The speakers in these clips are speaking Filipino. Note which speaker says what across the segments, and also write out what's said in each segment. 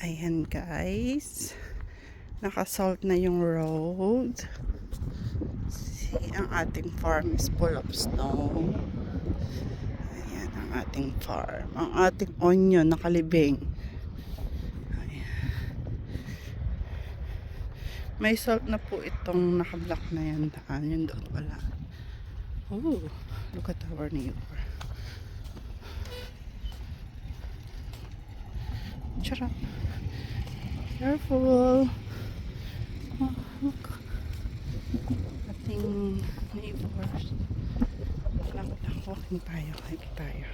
Speaker 1: Ayan guys, nakasalt na yung road. See, ang ating farm is full of snow. Ayan ang ating farm. Ang ating onion nakalibing. Ayan. May salt na po itong nakablock na yan. Yun doon wala. Oh, look at our neighbor. Charap. Careful. Oh, look. Ating neighbors. Lang, walking tayo. Hike tayo.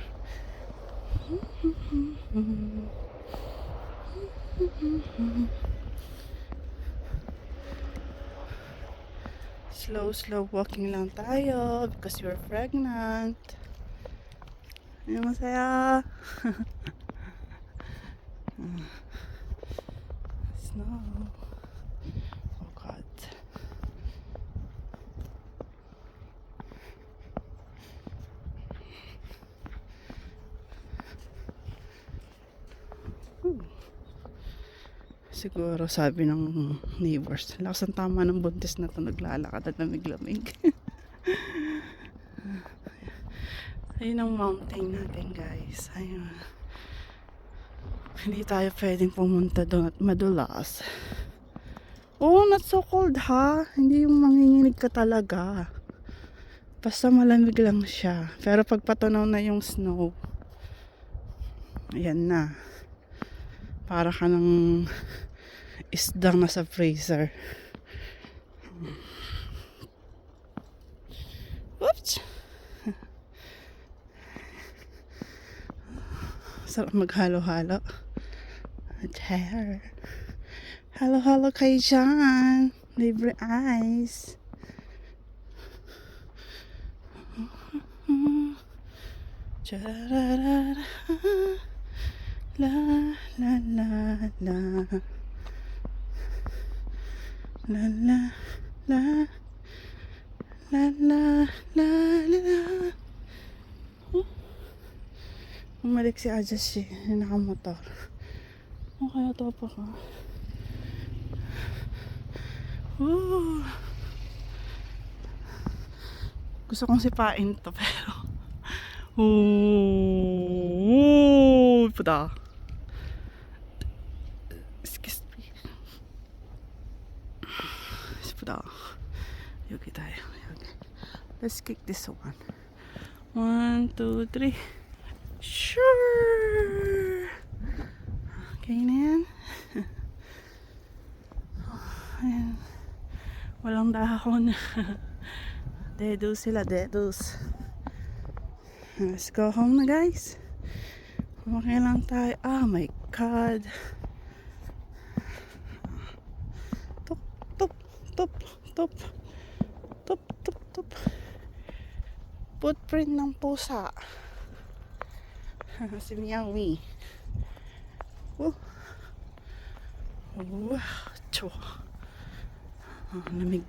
Speaker 1: Slow walking lang tayo because you're pregnant. Ano masaya? Snow. Oh God. Siguro sabi ng neighbors, lakas ang tama ng buntis na to, naglalakad at lamig-lamig. Ayun ang mountain natin guys. Ayun. Hindi tayo pwedeng pumunta doon at madulas. Oh, not so cold ha. Hindi yung manginginig ka talaga. Basta malamig lang siya. Pero pag patunaw na yung snow, ayan na. Para ka ng isdang nasa freezer. Oops! Sarap maghalo-halo. Hair. Halo-halo kayo dyan. Libre ice. Chararara. La la la la. La la la. La la la la. Umalik si Ajashi, nakamotor. O kaya to pa ka. Gusto kong sipain to pero puta. Excuse me. Puta. Yogi tayo. Yogi. Let's kick this one. 1, 2, 3. Sure. Okay na yan. Ayan. Walang dahon. Dedos sila, dedos. Let's go home na guys. Okay lang tayo. Oh my God. Top, top, top, top. Top, top, top. Footprint ng pusa. Si Meowie. Oh. Wow. Cho. Lamig.